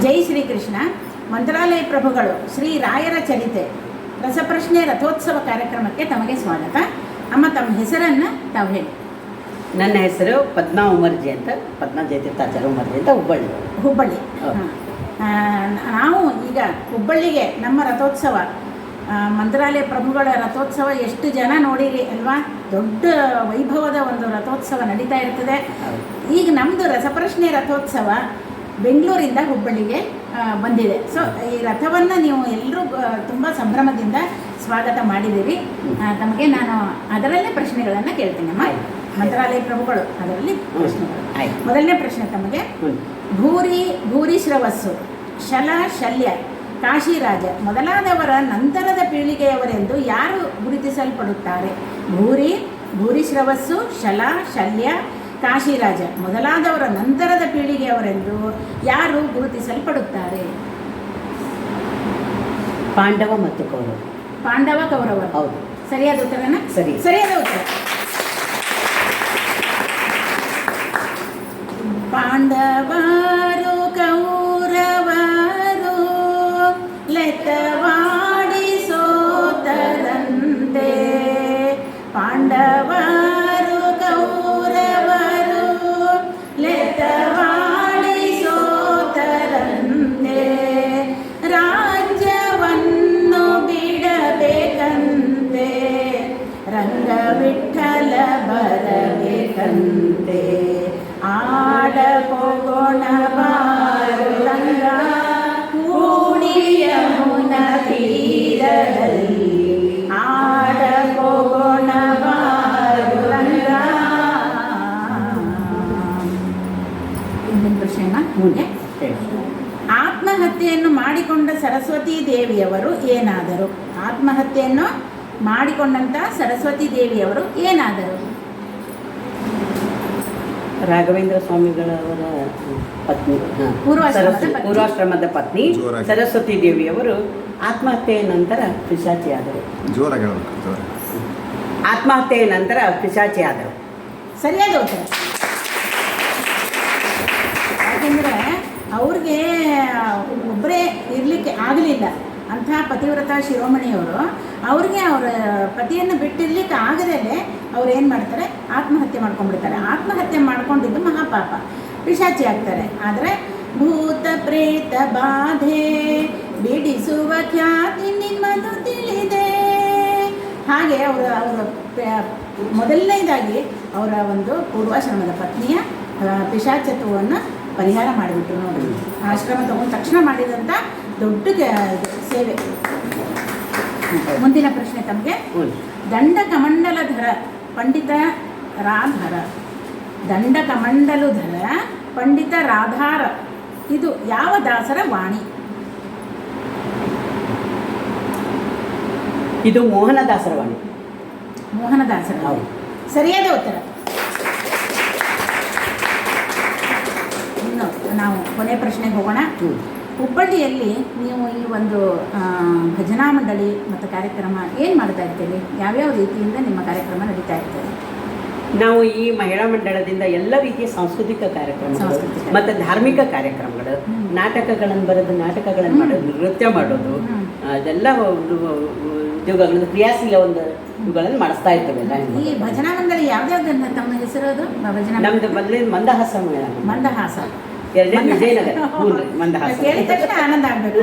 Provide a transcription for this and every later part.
ಜೈ ಶ್ರೀಕೃಷ್ಣ. ಮಂತ್ರಾಲಯ ಪ್ರಭುಗಳು ಶ್ರೀ ರಾಯರ ಚರಿತೆ ರಸಪ್ರಶ್ನೆ ರಥೋತ್ಸವ ಕಾರ್ಯಕ್ರಮಕ್ಕೆ ತಮಗೆ ಸ್ವಾಗತ. ಅಮ್ಮ, ತಮ್ಮ ಹೆಸರನ್ನು ತಾವು ಹೇಳಿ. ನನ್ನ ಹೆಸರು ಪದ್ಮಾ ಉಮರ್ಜಿ ಅಂತ, ಪದ್ಮಾ ಜಯತೀರ್ಥಾಚಾರ್ಯ ಉಮರ್ಜಿ ಅಂತ, ಹುಬ್ಬಳ್ಳಿ. ನಾವು ಈಗ ಹುಬ್ಬಳ್ಳಿಗೆ ನಮ್ಮ ರಥೋತ್ಸವ, ಮಂತ್ರಾಲಯ ಪ್ರಭುಗಳ ರಥೋತ್ಸವ ಎಷ್ಟು ಜನ ನೋಡಿರಿ ಅಲ್ವಾ? ದೊಡ್ಡ ವೈಭವದ ಒಂದು ರಥೋತ್ಸವ ನಡೀತಾ ಇರ್ತದೆ. ಈಗ ನಮ್ಮದು ರಸಪ್ರಶ್ನೆ ರಥೋತ್ಸವ ಬೆಂಗಳೂರಿಂದ ಹುಬ್ಬಳ್ಳಿಗೆ ಬಂದಿದೆ. ಸೊ ಈ ರಥವನ್ನು ನೀವು ಎಲ್ಲರೂ ತುಂಬ ಸಂಭ್ರಮದಿಂದ ಸ್ವಾಗತ ಮಾಡಿದ್ದೀರಿ. ತಮಗೆ ನಾನು ಅದರಲ್ಲೇ ಪ್ರಶ್ನೆಗಳನ್ನು ಕೇಳ್ತೀನಿ ಅಮ್ಮ. ಮಂತ್ರಾಲಯ ಪ್ರಭುಗಳು ಅದರಲ್ಲಿ ಪ್ರಶ್ನೆಗಳು. ಮೊದಲನೇ ಪ್ರಶ್ನೆ ತಮಗೆ, ಭೂರಿ ಶ್ರವಸ್ಸು, ಶಲ, ಶಲ್ಯ, ಕಾಶಿರಾಜ ಮೊದಲಾದವರ ನಂತರದ ಪೀಳಿಗೆಯವರೆಂದು ಯಾರು ಗುರುತಿಸಲ್ಪಡುತ್ತಾರೆ? ಭೂರಿ ಶ್ರವಸ್ಸು, ಶಲ, ಶಲ್ಯ, ಕಾಶಿರಾಜ ಮೊದಲಾದವರ ನಂತರದ ಪೀಳಿಗೆಯವರೆಂದು ಯಾರು ಗುರುತಿಸಲ್ಪಡುತ್ತಾರೆ? ಪಾಂಡವ ಮತ್ತು ಕೌರವ. ಪಾಂಡವ, ಕೌರವ. ಹೌದು. ಸರಿಯಾದ ಉತ್ತರನ? ಸರಿಯಾದ ಉತ್ತರ. ಪಾಂಡವರು ಕೌರವರು ಲೆತ್ತವಾಡಿ ಸೋತರಂತೆ. ಪಾಂಡವರು ಕೌರವರು ಲೆತ್ತವಾಡಿ ಸೋತರಂತೆ. ರಾಜ್ಯವನ್ನು ಬಿಡಬೇಕಂತೆ, ರಂಗವಿಠಲ ಬರಬೇಕಂತೆ. ಆಡಪೋಗೋಣ ಬಾರು ರಂಗ, ಕೂಡಿಯ ಮುನ ತೀರದಲ್ಲಿ. ಆಡಪೋಗೋಣ ಬಾರು ರಂಗ. ಇಂದಿನ ಪ್ರಶ್ನೆನ ಹೀಗೆ. ಆತ್ಮಹತ್ಯೆಯನ್ನು ಮಾಡಿಕೊಂಡ ಸರಸ್ವತೀ ದೇವಿಯವರು ಏನಾದರು? ಆತ್ಮಹತ್ಯೆಯನ್ನು ಮಾಡಿಕೊಂಡಂಥ ಸರಸ್ವತೀ ದೇವಿಯವರು ಏನಾದರು? ರಾಘವೇಂದ್ರ ಸ್ವಾಮಿಗಳವರ ಪತ್ನಿ, ಪೂರ್ವಾಶ್ರಮದ ಪತ್ನಿ ಸರಸ್ವತಿ ದೇವಿಯವರು ಆತ್ಮಹತ್ಯೆಯ ನಂತರ ಪಿಶಾಚಿಯಾದರು. ಆತ್ಮಹತ್ಯೆಯ ನಂತರ ಪಿಶಾಚಿಯಾದರು. ಸರಿಯಾದ ಉತ್ತರ. ಯಾಕೆಂದರೆ ಅವ್ರಿಗೆ ಒಬ್ಬರೇ ಇರಲಿಕ್ಕೆ ಆಗಲಿಲ್ಲ. ಅಂಥ ಪತಿವ್ರತ ಶಿರೋಮಣಿಯವರು ಅವ್ರಿಗೆ ಅವರ ಪತಿಯನ್ನು ಬಿಟ್ಟಿರ್ಲಿಕ್ಕೆ ಆಗದೇ ಅವ್ರು ಏನು ಮಾಡ್ತಾರೆ? ಆತ್ಮಹತ್ಯೆ ಮಾಡ್ಕೊಂಡ್ಬಿಡ್ತಾರೆ. ಆತ್ಮಹತ್ಯೆ ಮಾಡ್ಕೊಂಡಿದ್ದು ಮಹಾಪಾಪ, ಪಿಶಾಚಿ ಆಗ್ತಾರೆ. ಆದರೆ ಭೂತ ಪ್ರೇತ ಬಾಧೆ ಬಿಡಿಸುವ ಖ್ಯಾತಿ ನಿಮ್ಮದು ತಿಳಿದೆ. ಹಾಗೆ ಅವರು ಮೊದಲನೇದಾಗಿ ಅವರ ಒಂದು ಪೂರ್ವಾಶ್ರಮದ ಪತ್ನಿಯ ಪಿಶಾಚತ್ವವನ್ನು ಪರಿಹಾರ ಮಾಡಿಬಿಟ್ರು ನೋಡಿ. ಆಶ್ರಮ ತಗೊಂಡು ತಕ್ಷಣ ಮಾಡಿದಂಥ ದೊಡ್ಡ ಸೇವೆ. ಮುಂದಿನ ಪ್ರಶ್ನೆ ತಮಗೆ, ದಂಡಕಮಂಡಲಧರ ಪಂಡಿತ ರಾಧಾರ. ದಂಡಕಮಂಡಲುಧರ ಪಂಡಿತ ರಾಧಾರ ಇದು ಯಾವ ದಾಸರ ವಾಣಿ? ಇದು ಮೋಹನದಾಸರ ವಾಣಿ. ಮೋಹನದಾಸರ. ಸರಿಯಾದ ಉತ್ತರ. ಇನ್ನು ನಾವು ಕೊನೆ ಪ್ರಶ್ನೆಗೆ ಹೋಗೋಣ. ಹುಬ್ಬಳ್ಳಿಯಲ್ಲಿ ನೀವು ಈ ಒಂದು ಭಜನಾ ಮಂಡಳಿ ಮತ್ತು ಕಾರ್ಯಕ್ರಮ ಏನು ಮಾಡ್ತಾ ಇರ್ತೀರಿ? ಯಾವ್ಯಾವ ರೀತಿಯಿಂದ ನಿಮ್ಮ ಕಾರ್ಯಕ್ರಮ ನಡೀತಾ ಇರ್ತದೆ? ನಾವು ಈ ಮಹಿಳಾ ಮಂಡಳದಿಂದ ಎಲ್ಲ ರೀತಿಯ ಸಾಂಸ್ಕೃತಿಕ ಕಾರ್ಯಕ್ರಮಗಳು ಮತ್ತು ಧಾರ್ಮಿಕ ಕಾರ್ಯಕ್ರಮಗಳು, ನಾಟಕಗಳನ್ನು ಬರೆದು ನಾಟಕಗಳನ್ನು ಮಾಡೋದು, ನೃತ್ಯ ಮಾಡೋದು, ಅದೆಲ್ಲ ಉದ್ಯೋಗಗಳನ್ನು ಕ್ರಿಯಾಶೀಲ ಒಂದು ಇವುಗಳನ್ನು ಮಾಡಿಸ್ತಾ ಇರ್ತವೆ. ಈ ಭಜನಾ ಮಂಡಳಿ ಯಾವ್ಯಾವ್ದನ್ನ ತಮ್ಮ ಹೆಸರು? ಅದು ಭಜನಾ ನಮ್ದು ಮೊದಲೇ ಮಂದಹಾಸ ಮೇಳ. ಮಂದಹಾಸ. ಎರಡನೇ ವಿಜಯನಗರ. ಮಂದಹಾಸ ಕೇಳಿದ ತಕ್ಷಣ ಆನಂದ ಆಗಬೇಕು.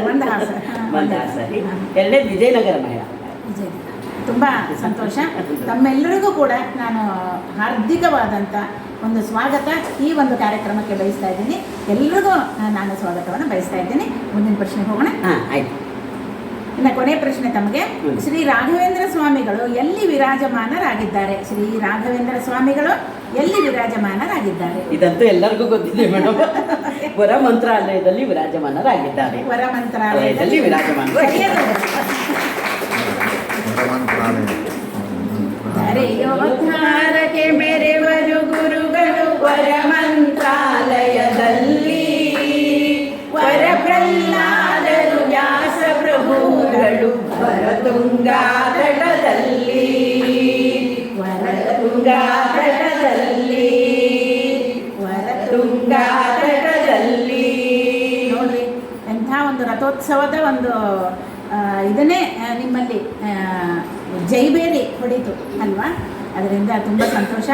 ಮಂದಹಾಸ. ಎರಡನೇ ವಿಜಯನಗರ ಮಹಿಳಾ. ತುಂಬ ಸಂತೋಷ. ತಮ್ಮೆಲ್ಲರಿಗೂ ಕೂಡ ನಾನು ಹಾರ್ದಿಕವಾದಂಥ ಒಂದು ಸ್ವಾಗತ ಈ ಒಂದು ಕಾರ್ಯಕ್ರಮಕ್ಕೆ ಬಯಸ್ತಾ ಇದ್ದೀನಿ. ಎಲ್ರಿಗೂ ನಾನು ಸ್ವಾಗತವನ್ನು ಬಯಸ್ತಾ ಇದ್ದೀನಿ. ಮುಂದಿನ ಪ್ರಶ್ನೆಗೆ ಹೋಗೋಣ. ಆಯ್ತು. ಇನ್ನು ಕೊನೆ ಪ್ರಶ್ನೆ ತಮಗೆ, ಶ್ರೀ ರಾಘವೇಂದ್ರ ಸ್ವಾಮಿಗಳು ಎಲ್ಲಿ ವಿರಾಜಮಾನರಾಗಿದ್ದಾರೆ? ಶ್ರೀ ರಾಘವೇಂದ್ರ ಸ್ವಾಮಿಗಳು ಎಲ್ಲಿ ವಿರಾಜಮಾನರಾಗಿದ್ದಾರೆ? ಇದಂತೂ ಎಲ್ಲರಿಗೂ ಗೊತ್ತಿದೆ ಮೇಡಮ್. ವರ ಮಂತ್ರಾಲಯದಲ್ಲಿ ವಿರಾಜಮಾನರಾಗಿದ್ದಾರೆ. ವರ ಮಂತ್ರಾಲಯದಲ್ಲಿ ಧರೆಯೋದ್ಧಾರಕ್ಕೆ ಮೆರೆವರು ಗುರುಗಳು ವರ ಮಂತ್ರಾಲಯದಲ್ಲಿ. ವರ ಪ್ರಹ್ಲಾದರು ವ್ಯಾಸ ಪ್ರಭುಗಳು ವರತುಂಗಾತಟದಲ್ಲಿ. ವರತುಂಗಾತಟದಲ್ಲಿ ನೋಡ್ರಿ, ಎಂಥ ಒಂದು ರಥೋತ್ಸವದ ಒಂದು ಇದನ್ನೇ ನಿಮ್ಮಲ್ಲಿ ಜೈಬೇರಿ ಹೊಡೀತು ಅಲ್ವಾ. ಅದರಿಂದ ತುಂಬ ಸಂತೋಷ.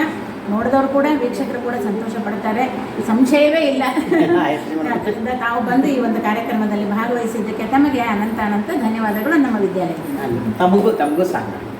ನೋಡಿದವರು ಕೂಡ, ವೀಕ್ಷಕರು ಕೂಡ ಸಂತೋಷ ಪಡ್ತಾರೆ, ಸಂಶಯವೇ ಇಲ್ಲ. ಅದರಿಂದ ತಾವು ಬಂದು ಈ ಒಂದು ಕಾರ್ಯಕ್ರಮದಲ್ಲಿ ಭಾಗವಹಿಸಿದ್ದಕ್ಕೆ ತಮಗೆ ಅನಂತ ಧನ್ಯವಾದಗಳು ನಮ್ಮ ವಿದ್ಯಾಲಯದಿಂದ. ತಮಗೂ ಸಾಕು.